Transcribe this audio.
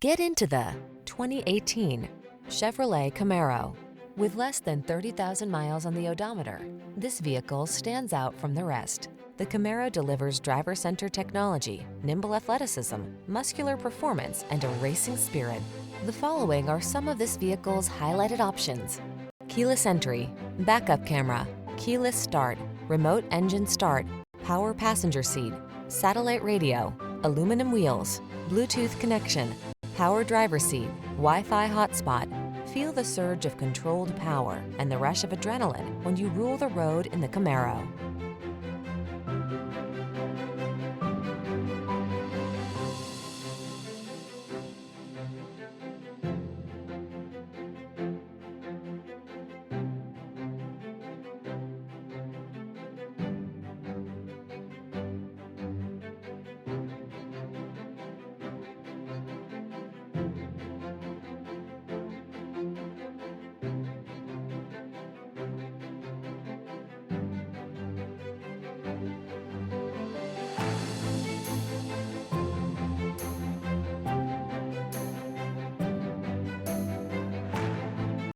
Get into the 2018 Chevrolet Camaro. With less than 30,000 miles on the odometer, this vehicle stands out from the rest. The Camaro delivers driver-centered technology, nimble athleticism, muscular performance, and a racing spirit. The following are some of this vehicle's highlighted options: keyless entry, backup camera, keyless start, remote engine start, power passenger seat, satellite radio, aluminum wheels, Bluetooth connection, power driver seat, Wi-Fi hotspot. Feel the surge of controlled power and the rush of adrenaline when you rule the road in the Camaro.